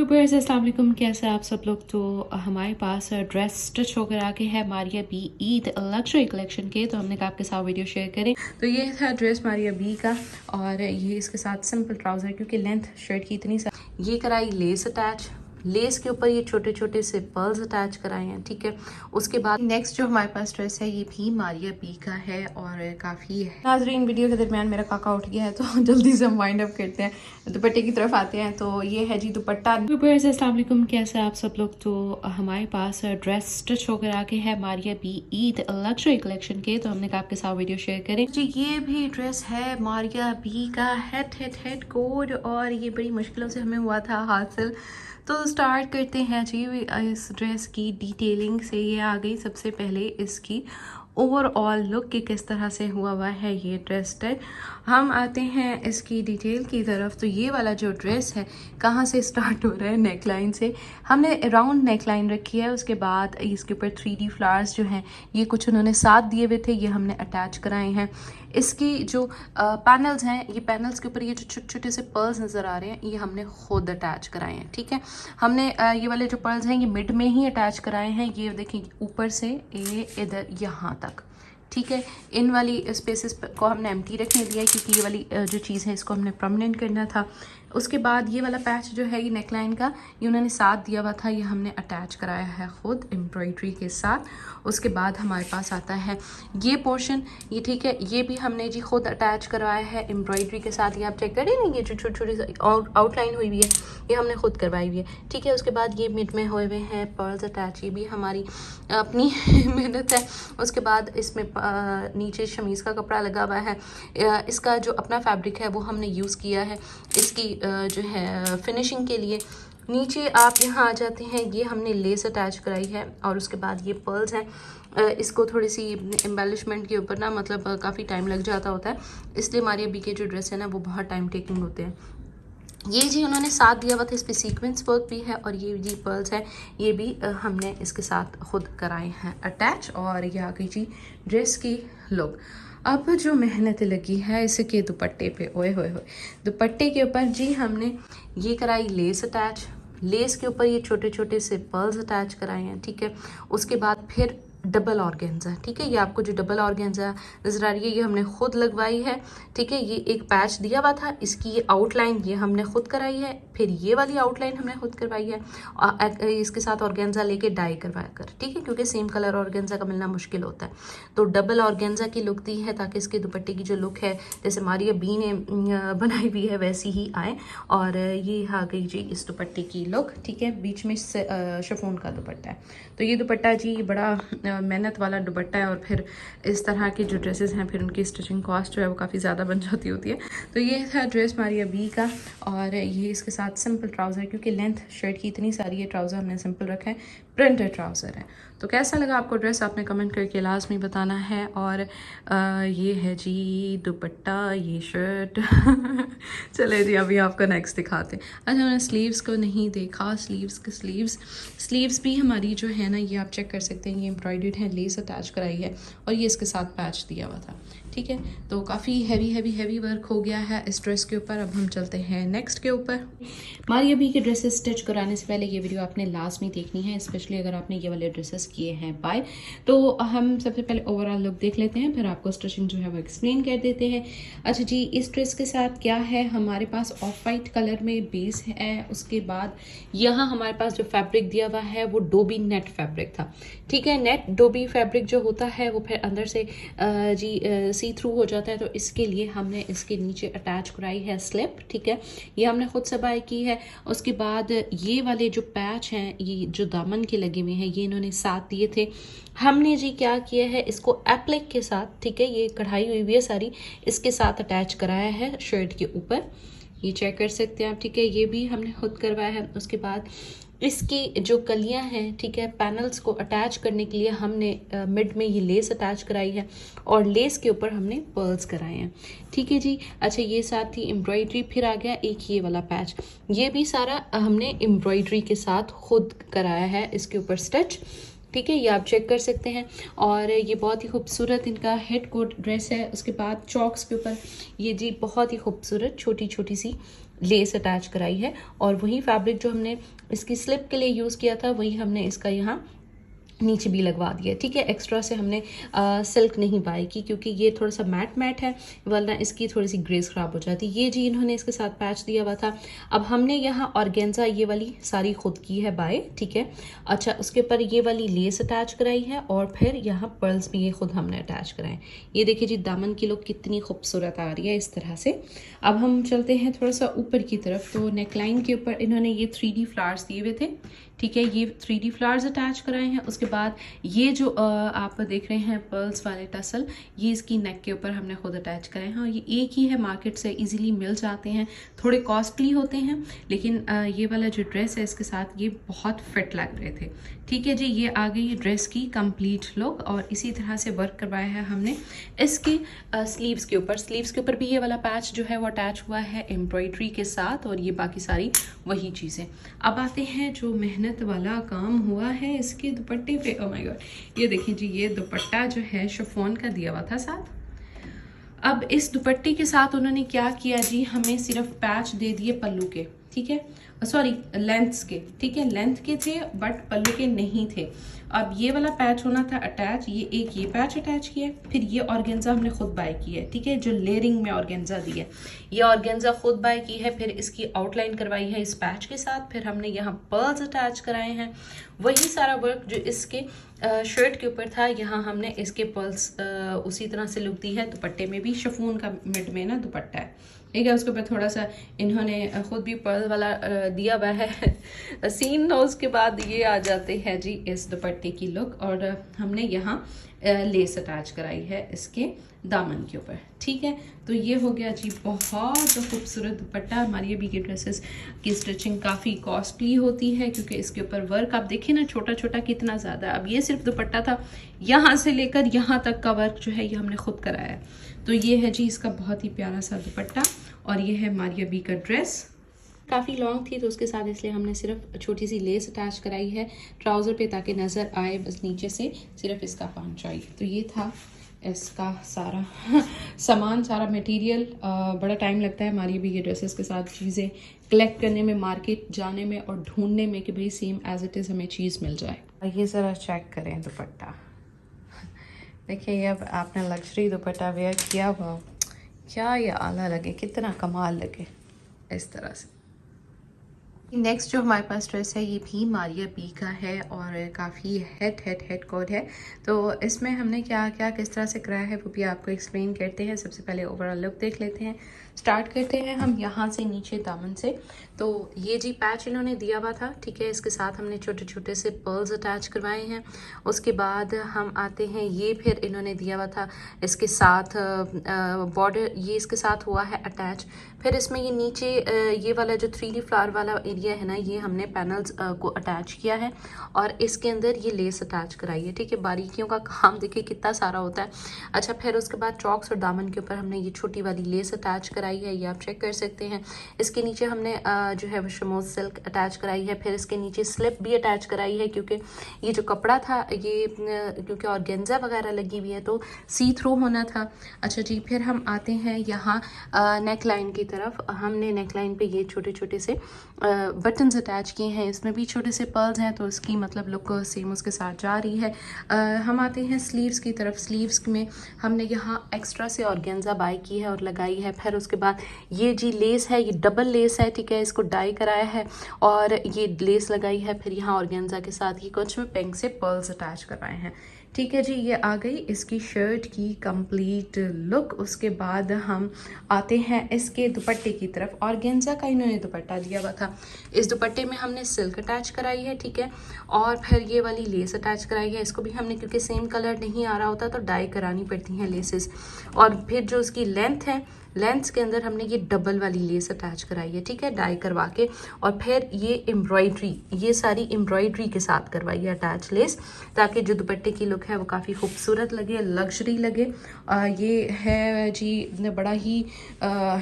Viewers अस्सलाम वालेकुम, कैसे आप सब लोग। तो हमारे पास ड्रेस स्टिच होकर आके है मारिया बी ईद लग्जरी कलेक्शन के, तो हमने कहा आपके साथ वीडियो शेयर करें। तो ये था ड्रेस मारिया बी का, और ये इसके साथ सिंपल ट्राउज़र, क्योंकि लेंथ शर्ट की इतनी सा ये कराई लेस अटैच। लेस के ऊपर ये छोटे छोटे से पर्ल्स अटैच कराए हैं, ठीक है। उसके बाद नेक्स्ट जो हमारे पास ड्रेस है ये भी मारिया बी का है, और काफ़ी है। नाज़रीन, वीडियो के दरमियान मेरा काका उठ गया है, तो जल्दी से हम वाइंड अप करते हैं, दुपट्टे की तरफ आते हैं। तो ये है जी दुपट्टा। अस्सलाम वालेकुम, कैसे आप सब लोग। तो हमारे पास ड्रेस स्टिच होकर आके है मारिया बी ईद लग्जरी कलेक्शन के, तो हमने कहा आपके साथ वीडियो शेयर करें जी। ये भी ड्रेस है मारिया बी का, हेड कोड, और ये बड़ी मुश्किलों से हमें हुआ था हासिल। तो स्टार्ट करते हैं जी इस ड्रेस की डिटेलिंग से। ये आ गई सबसे पहले इसकी ओवरऑल लुक कि किस तरह से हुआ है ये ड्रेस स्टाइल। हम आते हैं इसकी डिटेल की तरफ। तो ये वाला जो ड्रेस है कहाँ से स्टार्ट हो रहा है, नेक लाइन से। हमने राउंड नेक लाइन रखी है, उसके बाद इसके ऊपर 3D फ्लावर्स जो हैं ये कुछ उन्होंने साथ दिए हुए थे, ये हमने अटैच कराए हैं। इसकी जो पैनल्स हैं, ये पैनल्स के ऊपर ये जो छोटे छोटे से पर्ल्स नज़र आ रहे हैं, ये हमने खुद अटैच कराए हैं, ठीक है। हमने ये वाले जो पर्ल्स हैं ये मिड में ही अटैच कराए हैं। ये देखिए ऊपर से ये इधर यहाँ तक, ठीक है। इन वाली स्पेसेस को हमने एम्प्टी रखने दिया है, क्योंकि ये वाली जो चीज़ है इसको हमने परमानेंट करना था। उसके बाद ये वाला पैच जो है ये नेकलाइन का, ये उन्होंने साथ दिया हुआ था, ये हमने अटैच कराया है खुद एम्ब्रॉयडरी के साथ। उसके बाद हमारे पास आता है ये पोर्शन, ये ठीक है, ये भी हमने जी खुद अटैच करवाया है एम्ब्रॉयडरी के साथ। ये आप चेक करें ना, ये जो छोटी छोटी आउटलाइन हुई हुई है ये हमने खुद करवाई हुई है, ठीक है। उसके बाद ये मिड में हुए हुए हैं पर्ल्स अटैच, ये भी हमारी अपनी मेहनत है। उसके बाद इसमें नीचे शमीज़ का कपड़ा लगा हुआ है, इसका जो अपना फैब्रिक है वो हमने यूज़ किया है इसकी जो है फिनिशिंग के लिए। नीचे आप यहाँ आ जाते हैं, ये हमने लेस अटैच कराई है, और उसके बाद ये पर्ल्स हैं। इसको थोड़ी सी एम्बेलिशमेंट के ऊपर ना मतलब काफ़ी टाइम लग जाता होता है, इसलिए मारिया बी के जो ड्रेस है ना वो बहुत टाइम टेकिंग होते हैं। ये जी उन्होंने साथ दिया हुआ था, इस पर सीक्वेंस वर्क भी है, और ये जी पर्ल्स है ये भी हमने इसके साथ खुद कराए हैं अटैच। और ये आ गई जी ड्रेस की लुक। अब जो मेहनत लगी है इसके दुपट्टे पे, ओए होए होए, दुपट्टे के ऊपर जी हमने ये कराई लेस अटैच। लेस के ऊपर ये छोटे छोटे से पर्ल्स अटैच कराए हैं, ठीक है। उसके बाद फिर डबल ऑर्गेन्जा, ठीक है। ये आपको जो डबल ऑर्गेन्जा नज़र आ रही है ये हमने खुद लगवाई है, ठीक है। ये एक पैच दिया हुआ था, इसकी ये आउटलाइन ये हमने खुद कराई है, फिर ये वाली आउटलाइन हमने खुद करवाई है इसके साथ ऑर्गेन्जा लेके डाई करवा कर, ठीक है, क्योंकि सेम कलर ऑर्गेन्जा का मिलना मुश्किल होता है। तो डबल ऑर्गेन्जा की लुक दी है ताकि इसके दुपट्टे की जो लुक है जैसे मारिया बी ने बनाई हुई है वैसी ही आए। और ये आ गई जी इस दुपट्टे की लुक, ठीक है। बीच में शिफॉन का दुपट्टा है, तो ये दुपट्टा जी बड़ा मेहनत वाला दुपट्टा है। और फिर इस तरह की जो ड्रेसेस हैं फिर उनकी स्टिचिंग कॉस्ट जो है वो काफ़ी ज़्यादा बन जाती होती है। तो ये था ड्रेस मारिया बी का, और ये इसके साथ सिंपल ट्राउज़र, क्योंकि लेंथ शर्ट की इतनी सारी है, ट्राउज़र हमने सिंपल रखा है, प्रिंटेड ट्राउज़र है। तो कैसा लगा आपको ड्रेस आपने कमेंट करके लाजमी बताना है। और ये है जी दुपट्टा, ये शर्ट चले जी अभी आपको नेक्स्ट दिखाते हैं। अच्छा, मैंने स्लीव्स को नहीं देखा, स्लीव्स भी हमारी जो है ना ये आप चेक कर सकते हैं, ये एम्ब्रॉयडर्ड है, लेस अटैच कराई है, और ये इसके साथ पैच दिया हुआ था, ठीक है। तो काफ़ी हैवी वर्क हो गया है इस ड्रेस के ऊपर। अब हम चलते हैं नेक्स्ट के ऊपर। मारिया बी के ड्रेसेस स्टिच कराने से पहले ये वीडियो आपने लाजमी देखनी है, स्पेशली अगर आपने ये वाले ड्रेसेस किए हैं बाय। तो हम सबसे पहले ओवरऑल लुक देख लेते हैं, फिर आपको स्टिचिंग जो है वो एक्सप्लेन कर देते हैं। अच्छा जी, इस ड्रेस के साथ क्या है, हमारे पास ऑफ वाइट कलर में बेस है। उसके बाद यहाँ हमारे पास जो फैब्रिक दिया हुआ है वो डोबी नेट फैब्रिक था, ठीक है। नेट डोबी फैब्रिक जो होता है वो फिर अंदर से जी सी थ्रू हो जाता है, तो इसके लिए हमने इसके नीचे अटैच कराई है स्लिप, ठीक है। ये हमने खुद से बाय की है। उसके बाद ये वाले जो पैच हैं ये जो दामन के लगे हुए हैं ये इन्होंने साथ दिए थे। हमने जी क्या किया है, इसको एप्लिक के साथ, ठीक है, ये कढ़ाई हुई है सारी, इसके साथ अटैच कराया है शर्ट के ऊपर, ये चेक कर सकते हैं आप, ठीक है। ये भी हमने खुद करवाया है। उसके बाद इसकी जो कलियां हैं, ठीक है, पैनल्स को अटैच करने के लिए हमने मिड में ये लेस अटैच कराई है, और लेस के ऊपर हमने पर्ल्स कराए हैं, ठीक है जी। अच्छा, ये साथ ही एम्ब्रॉयडरी फिर आ गया एक ये वाला पैच, ये भी सारा हमने एम्ब्रॉयडरी के साथ खुद कराया है इसके ऊपर स्टिच, ठीक है, ये आप चेक कर सकते हैं। और ये बहुत ही खूबसूरत इनका हेड कोट ड्रेस है। उसके बाद चॉक्स के ऊपर ये जी बहुत ही खूबसूरत छोटी छोटी सी लेस अटैच कराई है और वही फैब्रिक जो हमने इसकी स्लिप के लिए यूज़ किया था वही हमने इसका यहाँ नीचे भी लगवा दिया। ठीक है, एक्स्ट्रा से हमने सिल्क नहीं बाई की क्योंकि ये थोड़ा सा मैट मैट है, वरना इसकी थोड़ी सी ग्रेस ख़राब हो जाती। ये जी इन्होंने इसके साथ पैच दिया हुआ था। अब हमने यहाँ ऑर्गेन्जा ये वाली सारी खुद की है बाय। ठीक है, अच्छा उसके ऊपर ये वाली लेस अटैच कराई है और फिर यहाँ पर्ल्स भी ये खुद हमने अटैच कराए। ये देखिए जी दामन की लुक कितनी खूबसूरत आ रही है इस तरह से। अब हम चलते हैं थोड़ा सा ऊपर की तरफ। तो नेकलाइन के ऊपर इन्होंने ये 3D फ्लावर्स दिए हुए थे। ठीक है, ये 3D फ्लावर्स अटैच कराए हैं। उसके बाद ये जो आप देख रहे हैं पर्ल्स वाले टसल, ये इसकी नेक के ऊपर हमने खुद अटैच कराए हैं और ये एक ही है, मार्केट से इजीली मिल जाते हैं। थोड़े कॉस्टली होते हैं लेकिन ये वाला जो ड्रेस है इसके साथ ये बहुत फिट लग रहे थे। ठीक है जी, ये आ गई ड्रेस की कंप्लीट लुक और इसी तरह से वर्क करवाया है हमने इसके स्लीव्स के ऊपर। स्लीव्स के ऊपर भी ये वाला पैच जो है वो अटैच हुआ है एम्ब्रॉयडरी के साथ और ये बाकी सारी वही चीज़ें। अब आते हैं जो मेहनत वाला काम हुआ है इसके दुपट्टे पे। ओह माय गॉड, ये देखिए जी, ये दुपट्टा जो है शिफॉन का दिया हुआ था साथ। अब इस दुपट्टे के साथ उन्होंने क्या किया जी, हमें सिर्फ पैच दे दिए पल्लू के। ठीक है, सॉरी लेंथ्स के। ठीक है, लेंथ के थे बट पल्लू के नहीं थे। अब ये वाला पैच होना था अटैच, ये पैच अटैच किया है। फिर ये ऑर्गेन्जा हमने खुद बाय की है। ठीक है, जो लेयरिंग में ऑर्गेन्जा दी है ये ऑर्गेन्जा खुद बाय की है। फिर इसकी आउटलाइन करवाई है इस पैच के साथ। फिर हमने यहाँ पर्ल्स अटैच कराए हैं। वही सारा वर्क जो इसके शर्ट के ऊपर था, यहाँ हमने इसके पर्ल्स उसी तरह से लुक दी है। दुपट्टे में भी शिफॉन का मिड में ना दुपट्टा है। ठीक है, उसके ऊपर थोड़ा सा इन्होंने खुद भी पर्ल वाला दिया हुआ है सीन। उसके बाद ये आ जाते हैं जी इस दुपट्टे की लुक और हमने यहाँ लेस अटैच कराई है इसके दामन के ऊपर। ठीक है, तो ये हो गया जी बहुत खूबसूरत दुपट्टा। हमारी अभी की ड्रेसेस की स्टिचिंग काफ़ी कॉस्टली होती है क्योंकि इसके ऊपर वर्क आप देखिए ना छोटा छोटा कितना ज़्यादा। अब ये सिर्फ दुपट्टा था, यहाँ से लेकर यहाँ तक का वर्क जो है ये हमने खुद कराया है। तो ये है जी इसका बहुत ही प्यारा सा दुपट्टा और ये है मारिया बी का ड्रेस। काफ़ी लॉन्ग थी तो उसके साथ इसलिए हमने सिर्फ छोटी सी लेस अटैच कराई है ट्राउज़र पे ताकि नज़र आए बस नीचे से सिर्फ इसका पांच चाहिए। तो ये था इसका सारा सामान, सारा मटेरियल। बड़ा टाइम लगता है हमारी भी ये ड्रेसेस के साथ चीज़ें कलेक्ट करने में, मार्केट जाने में और ढूंढने में कि भाई सेम एज इट इज़ हमें चीज़ मिल जाए। ये ज़रा चेक करें दुपट्टा, देखिए अब आपने लग्जरी दुपट्टा वेयर किया हुआ, क्या ये आला लगे, कितना कमाल लगे इस तरह से। नेक्स्ट जो हमारे पास ड्रेस है ये भी मारिया बी का है और काफ़ी हेड कोड है। तो इसमें हमने क्या क्या किस तरह से कराया है वो भी आपको एक्सप्लेन करते हैं। सबसे पहले ओवरऑल लुक देख लेते हैं। स्टार्ट करते हैं हम यहाँ से नीचे दामन से। तो ये जी पैच इन्होंने दिया हुआ था। ठीक है, इसके साथ हमने छोटे छोटे से पर्ल्स अटैच करवाए हैं। उसके बाद हम आते हैं, ये फिर इन्होंने दिया हुआ था इसके साथ बॉर्डर, ये इसके साथ हुआ है अटैच। फिर इसमें ये नीचे ये वाला जो 3D फ्लावर वाला एरिया है ना, ये हमने पैनल्स को अटैच किया है और इसके अंदर ये लेस अटैच कराई है। ठीक है, बारीकियों का काम देखिए कितना सारा होता है। अच्छा, फिर उसके बाद चॉक्स और दामन के ऊपर हमने ये छोटी वाली लेस अटैच कराई है, ये आप चेक कर सकते हैं। इसके नीचे हमने जो है वो शमोज सिल्क अटैच कराई है। फिर इसके नीचे स्लिप भी अटैच कराई है क्योंकि ये जो कपड़ा था ये क्योंकि ऑर्गेन्जा वगैरह लगी हुई है तो सी थ्रू होना था। अच्छा जी, फिर हम आते हैं यहाँ नेक लाइन की तरफ। हमने नेक लाइन पे ये छोटे छोटे से बटन्स अटैच किए हैं, इसमें भी छोटे से पर्ल्स हैं तो इसकी मतलब लुक सेम उसके साथ जा रही है। हम आते हैं स्लीव्स की तरफ। स्लीव्स में हमने यहाँ एक्स्ट्रा से ऑर्गेन्जा बाय की है और लगाई है। फिर उसके बाद ये जी लेस है, ये डबल लेस है। ठीक है, इसको डाई कराया है और ये लेस लगाई है। फिर यहाँ ऑर्गेन्जा के साथ ये कुछ में पिंक से पर्ल्स अटैच करवाए हैं। ठीक है जी, ये आ गई इसकी शर्ट की कंप्लीट लुक। उसके बाद हम आते हैं इसके दुपट्टे की तरफ। ऑर्गेन्जा का इन्होंने दुपट्टा दिया हुआ था। इस दुपट्टे में हमने सिल्क अटैच कराई है। ठीक है, और फिर ये वाली लेस अटैच कराई है। इसको भी हमने क्योंकि सेम कलर नहीं आ रहा होता तो डाई करानी पड़ती हैं लेसेस। और फिर जो उसकी लेंथ है, लेंथ के अंदर हमने ये डबल वाली लेस अटैच कराई है। ठीक है, डाई करवा के और फिर ये एम्ब्रॉयडरी, ये सारी एम्ब्रॉयडरी के साथ करवाई है अटैच लेस ताकि जो दुपट्टे की लुक है वो काफ़ी खूबसूरत लगे, लग्जरी लगे। ये है जी बड़ा ही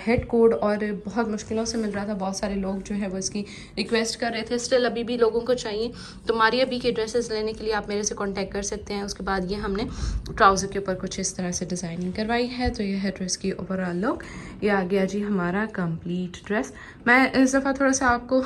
हेड कोड और बहुत मुश्किलों से मिल रहा था। बहुत सारे लोग जो है वो इसकी रिक्वेस्ट कर रहे थे, स्टिल अभी भी लोगों को चाहिए। तो मारिया बी के ड्रेसेस लेने के लिए आप मेरे से कॉन्टैक्ट कर सकते हैं। उसके बाद ये हमने ट्राउज़र के ऊपर कुछ इस तरह से डिज़ाइनिंग करवाई है। तो ये है ड्रेस की ओवरऑल लुक। ये आ गया जी हमारा कंप्लीट ड्रेस। मैं इस दफ़ा थोड़ा सा आपको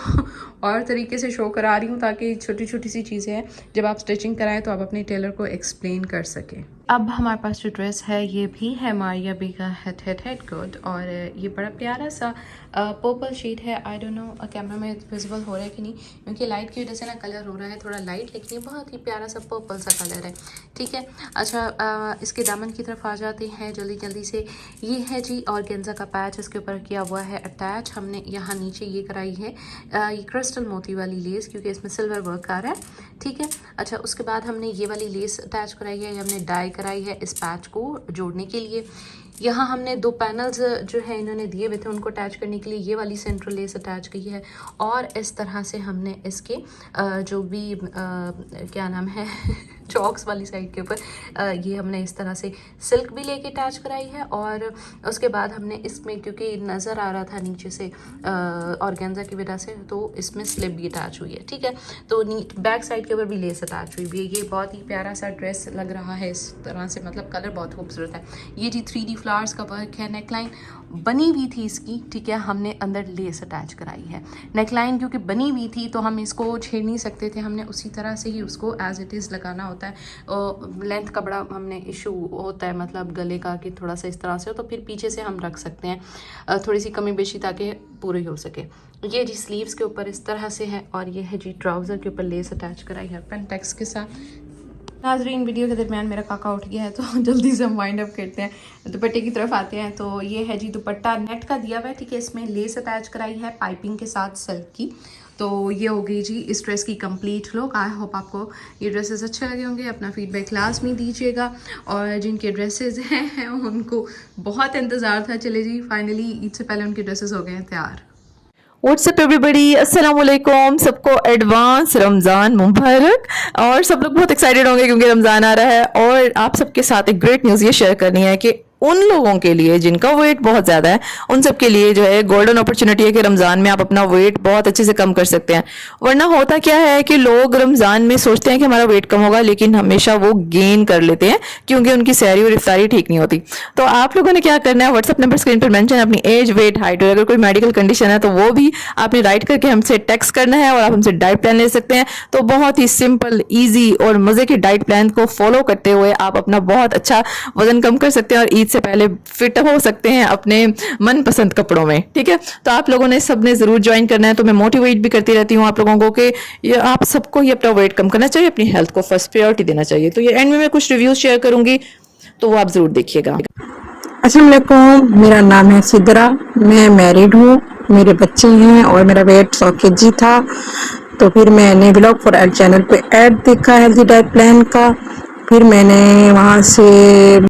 और तरीके से शो करा रही हूँ ताकि छोटी छोटी सी चीज़ें हैं जब आप स्टिचिंग कराएं तो आप अपने टेलर को एक्सप्लेन कर सकें। अब हमारे पास जो ड्रेस है ये भी है मारिया बी का हेड गुड, और ये बड़ा प्यारा सा पर्पल शेड है। आई डोंट नो कैमरा में विजिबल हो रहा है कि नहीं, क्योंकि लाइट की वजह से ना कलर हो रहा है थोड़ा लाइट, लेकिन ये बहुत ही प्यारा सा पर्पल सा कलर है। ठीक है, अच्छा इसके दामन की तरफ आ जाते हैं जल्दी जल्दी से। ये है जी ऑर्गेन्जा का पैच, इसके ऊपर किया हुआ है अटैच। हमने यहाँ नीचे ये कराई है ये क्रिस्टल मोती वाली लेस, क्योंकि इसमें सिल्वर वर्क आ रहा है। ठीक है, अच्छा उसके बाद हमने ये वाली लेस अटैच कराई है, हमने डाई कराई है इस पैच को जोड़ने के लिए। यहाँ हमने 2 पैनल्स जो है इन्होंने दिए हुए थे उनको अटैच करने के लिए ये वाली सेंट्रल लेस अटैच की है, और इस तरह से हमने इसके जो भी क्या नाम है चॉक्स वाली साइड के ऊपर ये हमने इस तरह से सिल्क भी लेके अटैच कराई है। और उसके बाद हमने इसमें, क्योंकि नज़र आ रहा था नीचे से ऑर्गेन्जा की वजह से, तो इसमें स्लिप भी अटैच हुई है। ठीक है, तो बैक साइड के ऊपर भी लेस अटैच हुई है। ये बहुत ही प्यारा सा ड्रेस लग रहा है इस तरह से, मतलब कलर बहुत खूबसूरत है। ये जी 3D फ्लावर्स का वर्क है, नेकलाइन बनी हुई थी इसकी। ठीक है, हमने अंदर लेस अटैच कराई है। नेकलाइन क्योंकि बनी हुई थी तो हम इसको छेड़ नहीं सकते थे, हमने उसी तरह से ही उसको एज इट इज़ लगाना होता है। लेंथ का बड़ा हमने इशू होता है, मतलब गले का, कि थोड़ा सा इस तरह से हो तो फिर पीछे से हम रख सकते हैं थोड़ी सी कमी बेशी ताकि पूरी हो सके। ये जी स्लीव्स के ऊपर इस तरह से है, और ये है जी ट्राउज़र के ऊपर लेस अटैच कराई है पेंटेक्स के साथ। नाजरीन वीडियो के दरमियान मेरा काका उठ गया है तो जल्दी से हम वाइंड अप करते हैं, दुपट्टे की तरफ आते हैं। तो ये है जी दुपट्टा नेट का दिया हुआ है। ठीक है, इसमें लेस अटैच कराई है पाइपिंग के साथ सिल्क की। तो ये हो गई जी इस ड्रेस की कंप्लीट लुक। आई होप आपको ये ड्रेसेस अच्छे लगे होंगे। अपना फीडबैक क्लास में दीजिएगा, और जिनके ड्रेसेस हैं उनको बहुत इंतज़ार था। चले जी फाइनली ईद से पहले उनके ड्रेसेस हो गए हैं तैयार। व्हाट्सअप एवरीबडी, अस्सलाम वालेकुम, सबको एडवांस रमज़ान मुबारक। और सब लोग बहुत एक्साइटेड होंगे क्योंकि रमज़ान आ रहा है, और आप सबके साथ एक ग्रेट न्यूज़ ये शेयर करनी है कि उन लोगों के लिए जिनका वेट बहुत ज़्यादा है, उन सब के लिए जो है गोल्डन अपॉर्चुनिटी है कि रमज़ान में आप अपना वेट बहुत अच्छे से कम कर सकते हैं। वरना होता क्या है कि लोग रमज़ान में सोचते हैं कि हमारा वेट कम होगा, लेकिन हमेशा वो गेन कर लेते हैं क्योंकि उनकी सहरी और इफ्तारी ठीक नहीं होती। तो आप लोगों ने क्या करना है, व्हाट्सअप नंबर स्क्रीन पर मेंशन, अपनी एज, वेट, हाइट, और अगर कोई मेडिकल कंडीशन है तो वो भी आपने राइट करके हमसे टेक्स्ट करना है, और आप हमसे डाइट प्लान ले सकते हैं। तो बहुत ही सिंपल, ईजी और मज़े के डाइट प्लान को फॉलो करते हुए आप अपना बहुत अच्छा वजन कम कर सकते हैं, और ईद से पहले फिट हो सकते हैं अपने मनपसंद कपड़ों में। ठीक है, तो आप लोगों ने सबने जरूर ज्वाइन करना है। तो मैं मोटिवेट भी करती रहती हूँ आप लोगों को कि आप सबको ही अपना वेट कम करना चाहिए, अपनी हेल्थ को फर्स्ट प्रायोरिटी देना चाहिए। तो ये एंड में मैं कुछ रिव्यूज शेयर करूंगी, तो वो आप जरूर देखिएगा। अस्सलाम वालेकुम, मेरा नाम है सिद्रा, मैं मैरिड हूँ, मेरे बच्चे हैं और मेरा वेट 100 kg था। तो फिर मैंने ब्लॉग फॉर एड चैनल पे ऐड देखा हेल्दी डाइट प्लान का, फिर मैंने वहाँ से